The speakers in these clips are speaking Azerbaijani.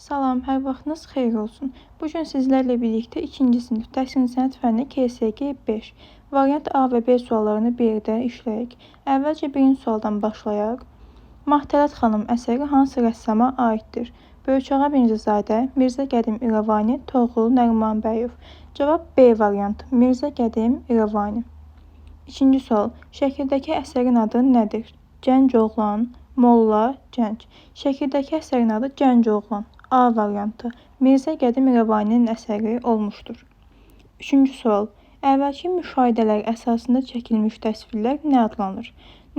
Salam, hər vaxtınız xeyir olsun. Bu gün sizlərlə birlikdə 2-ci sinif Təsvir Sənət fənni KSG 5 variant A və B suallarını birlikdə işləyək. Əvvəlcə birinci sualdan başlayaq. Mahtələt xanım əsəri hansı rəssama aiddir? Böyükağa Mirzəzadə, Mirzə Qədim İrəvani, Toğrul Nərimanbəyov. Cavab B variantı. Mirzə Qədim İrəvani. İkinci sual. Şəkildəki əsərin adı nədir? Gənc oğlan, molla, gənc. Şəkildəki əsərin adı Gənc oğlan. A variantı. Mirzə Qədim İrəvaninin əsəri olmuşdur. Üçüncü sual. Əvvəlki müşahidələr əsasında çəkilmiş təsvirlər nə adlanır?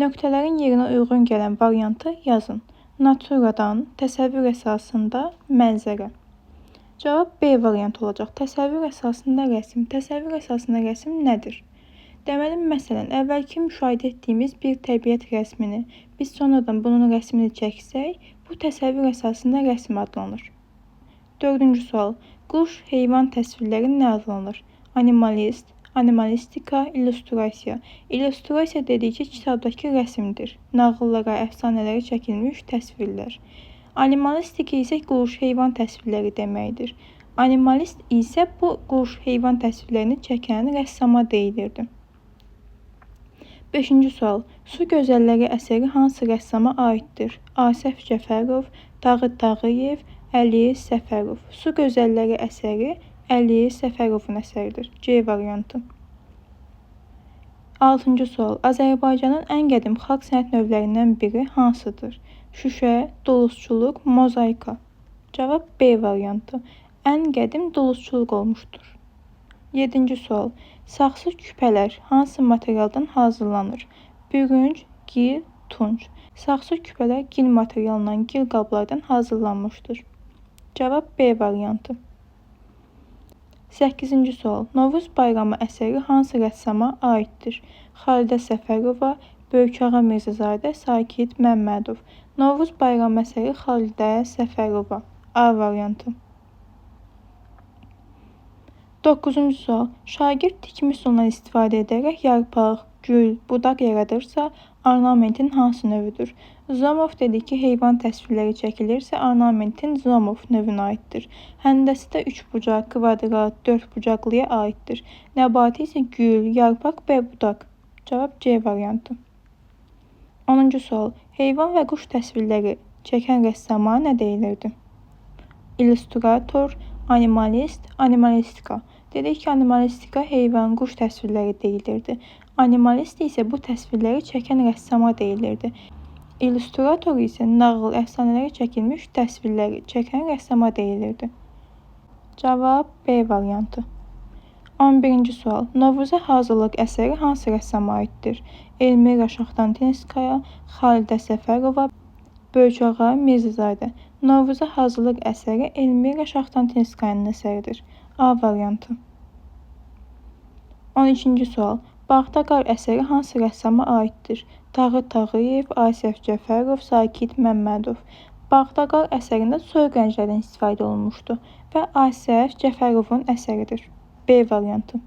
Nöqtələrin yerinə uyğun gələn variantı yazın. Naturadan, təsəvvür əsasında, mənzərə. Cavab B variantı olacaq. Təsəvvür əsasında rəsm. Təsəvvür əsasında rəsm nədir? Deməli, məsələn, əvvəlki müşahidə etdiyimiz bir təbiət rəsmini biz sonradan bunun rəsmini çəksək, bu təsəvvür əsasında rəsm adlanır. Dördüncü sual. Quş, heyvan təsvirləri nə adlanır? Animalist, animalistika, illüstrasiya. İllüstrasiya dedikcə kitabdakı rəsmdir. Nağıllara, əfsanələrə çəkilmiş təsvirlər. Animalistika isə quş, heyvan təsvirləri deməkdir. Animalist isə bu quş, heyvan təsvirlərini çəkən rəssama deyilirdi. Beşinci sual. Su Gözəlləri əsəri hansı rəssama aiddir? Asəf Cəfərov, Dağıt Tağıyev, Əli Səfərov. Su Gözəlləri əsəri Əli Səfərovun əsəridir. C variantı. Altıncı sual. Azərbaycanın ən qədim xalq sənət növlərindən biri hansıdır? Şüşə, duluzçuluq, mozaika. Cavab B variantı. Ən qədim duluzçuluq olmuşdur. 7-ci sual. Saxsı küpələr hansı materialdan hazırlanır? Bürünc, gil, tunç. Saxsı küpələr gil materialından, gil qablardan hazırlanmışdır. Cavab B variantı. 8-ci sual. Novruz bayramı əsəri hansı rəssama aiddir? Xalidə Səfərova, Böyükağa Mirzəzadə, Sakit Məmmədov. Novruz bayramı əsəri Xalidə Səfərova. A variantı. 9-cu sual. Şagird tikmə üsulundan istifadə edərək yarpaq, gül, budaq yaradırsa, ornamentin hansı növüdür? Zomov dedi ki, heyvan təsvirləri çəkilirsə, ornamentin Zomov növünə aiddir. Həndəsi də 3 bucaq, kvadrat, 4 bucaqlıya aiddir. Nəbati isə gül, yarpaq və budaq. Cavab C variantı. 10-cu sual. Heyvan və quş təsvirləri çəkən rəssama nə deyilirdi? İllüstrator, animalist, animalistika. Dedik ki, animalistika heyvan, quş təsvirləri deyilirdi. Animalist isə bu təsvirləri çəkən rəssama deyilirdi. İllüstrator isə nağıl, əfsanələrə çəkilmiş təsvirləri çəkən rəssama deyilirdi. Cavab B variantı. 11-ci sual. Novruza hazırlıq əsəri hansı rəssama aiddir? Elmira Şaxtantinskaya, Xalidə Səfərova, Böyükağa Mirzəzadə. Novruza hazırlıq əsəri Elmira Şaxtantinskayanın əsəridir. A variantı. 12-ci sual. Bağda qar əsəri hansı rəssama aiddir? Dağıt Tağıyev, Asəf Cəfərov, Sakit Məmmədov. Bağda qar əsərində soyuq rənglərdən istifadə olunmuşdu və Asəf Cəfərovun əsəridir. B variantı.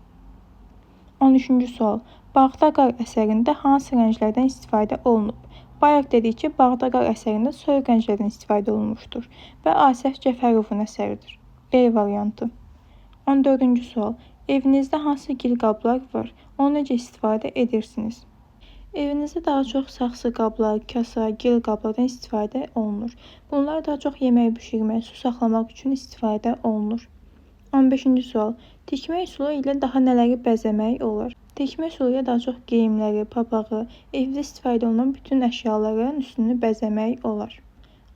13-cü sual. Bağda qar əsərində hansı rənglərdən istifadə olunub? Bayaq dedik ki, Bağda qar əsərində soyuq rənglərdən istifadə olunmuşdur və Asəf Cəfərovun əsəridir. B variantı. 14-cü sual. Evinizdə hansı gil qablar var? Onu necə istifadə edirsiniz? Evinizdə daha çox saxsı qablar, kasa, gil qablardan istifadə olunur. Bunlar daha çox yemək bişirmək, su saxlamaq üçün istifadə olunur. 15-ci sual. Tikmə üsulu ilə daha nələri bəzəmək olar? Tikmə üsulu ilə daha çox geyimləri, papağı, evdə istifadə olunan bütün əşyaların üstünü bəzəmək olar.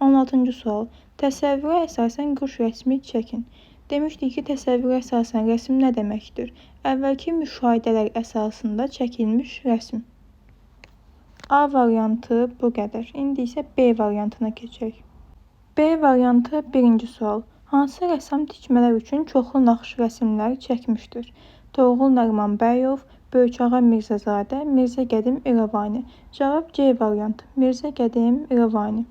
16-cı sual. Təsəvvürə əsasən quş rəsmi çəkin. Demişdik ki, təsəvvürə əsasən rəsm nə deməkdir? Əvvəlki müşahidələr əsasında çəkilmiş rəsm. A variantı bu qədər. İndi isə B variantına keçək. B variantı 1-ci sual. Hansı rəssam tikmələr üçün çoxlu naxış rəsmlər çəkmişdir? Toğrul Nərimanbəyov, Böyükağa Mirzəzadə, Mirzə Qədim İrəvani. Cavab C variantı. Mirzə Qədim İrəvani.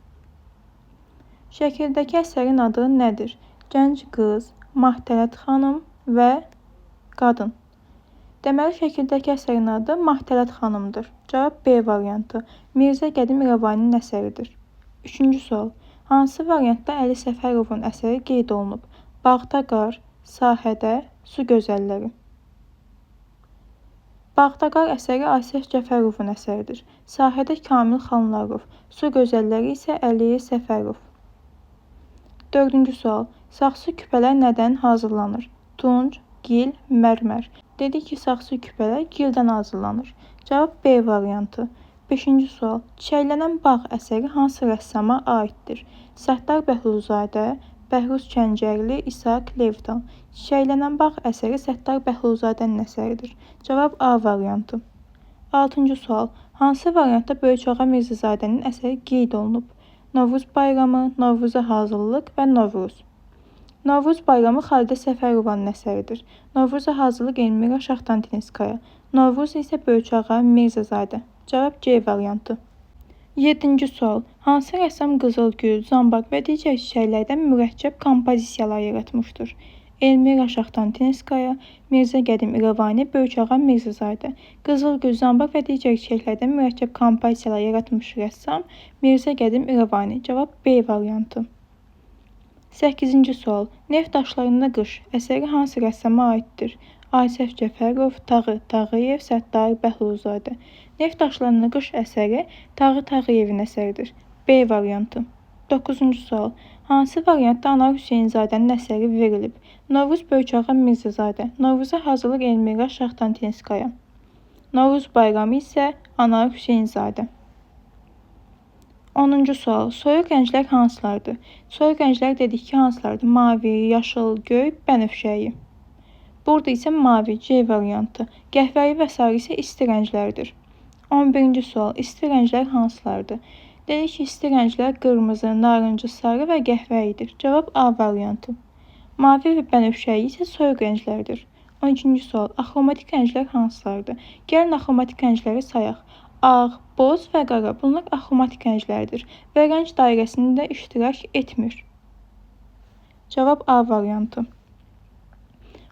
Şəkildəki əsərin adı nədir? Gənc qız, Mahtələt xanım və qadın. Deməli, şəkildəki əsərin adı Mahtələt xanımdır. Cavab B variantı. Mirzə Qədim İrəvaninin əsəridir. 3-cü sual. Hansı variantda Əli Səfərovun əsəri qeyd olunub? Bağda qar, sahədə, su gözəlləri. Bağda qar əsəri Asif Cəfərovun əsəridir. Sahədə Kamil Xanlarov, su gözəlləri isə Əli Səfərov. 4-cü sual. Saxsı küpələr nədən hazırlanır? Tunc, gil, mərmər. Dedik ki, saxsı küpələr gildən hazırlanır. Cavab B variantı. 5-ci sual. Çiçəklənən bağ əsəri hansı rəssama aiddir? Səttar Bəhlulzadə, Bəhruz Kəncərli, İsaq Levdan. Çiçəklənən bağ əsəri Səttar Bəhlulzadənin əsəridir. Cavab A variantı. 6-cı sual. Hansı variantda Böyükağa Mirzəcadənin əsəri qeyd olunub? Novruz bayramı, Novruza hazırlıq və Novruz. Novruz bayramı Xalidə Səfərovanın əsəridir. Novruza hazırlıq Elmira Şahtantinskaya. Novruz isə Böyükağa Mirzəzadə. Cavab C variantı. 7-ci sual. Hansı rəssam qızılgül, zambaq və digər çiçəklərdən mürəkkəb kompozisiyalar yaratmışdır? Elmira Şahtantinskaya, Mirzə Qədim İrəvani, Böyükağa Mirzəzadə. Qızılgül, zambaq və digər çiçəklərdən mürəkkəb kompozisiyalar yaratmış rəssam Mirzə Qədim İrəvani. Cavab B variantı. 8-ci sual. Neft daşlarında qış əsəri hansı rəssama aiddir? Asif Cəfərov, Tağı Tağıyev, Səttar Bəhlulzadə. Neft daşlarında qış əsəri Tağı Tağıyevin əsəridir. B variantı. 9-cu sual. Hansı variantda Anar Hüseynzadənin əsəri verilib? Novruz Böyükağa Mirzəzadə. Novruza hazırlıq Elmira Şahtantinskaya. Novruz bayramı isə Anar Hüseynzadə. 10-cu sual. Soyuq rənglər hansılardır? Soyuq rənglər dedik ki, hansılardır? Mavi, yaşıl, göy, bənövşəyi. Burada isə mavi, C variantı. Qəhvəyi və sarı isə isti rənglərdir. 11-ci sual. İsti rənglər hansılardır? Dedik ki, isti rənglər qırmızı, narıncı, sarı və qəhvəyidir. Cavab A variantı. Mavi və bənövşəyi isə soyuq rənglərdir. 12-ci sual. Axromatik rənglər hansılardır? Gəlin axromatik rəngləri sayaq. Ağ, boz və qara. Bunlar axromatik rənglərdir və rəng dairəsində iştirak etmir. Cavab A variantı.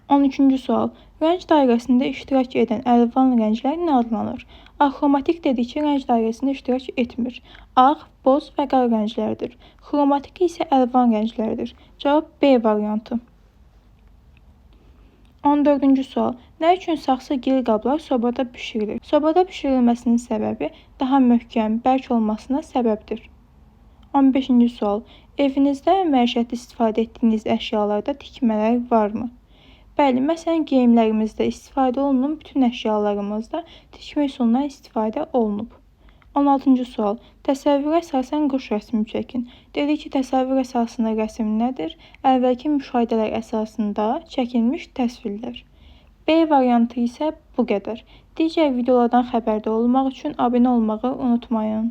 13-cü sual. Rəng dairəsində iştirak edən əlvan rənglər nə adlanır? Axromatik dedik ki, rəng dairəsində iştirak etmir. Ağ, boz və qara rənglərdir. Xromatik isə əlvan rənglərdir. Cavab B variantı. 14-cü sual. Nə üçün saxsı gil qablar sobada bişirilir? Sobada bişirilməsinin səbəbi daha möhkəm, bərk olmasına səbəbdir. 15-ci sual. Evinizdə məişətdə istifadə etdiyiniz əşyalarda tikmələr varmı? Bəli, məsələn, geyimlərimizdə istifadə olunan bütün əşyalarımızda tikmə üsulundan istifadə olunub. 16-cı sual. Təsəvvürə əsasən quş rəsmi çəkin. Dedik ki, təsəvvür əsasında rəsm nədir? Əvvəlki müşahidələr əsasında çəkilmiş təsvirlər. B variantı isə bu qədər. Digər videolardan xəbərdar olmaq üçün abunə olmağı unutmayın.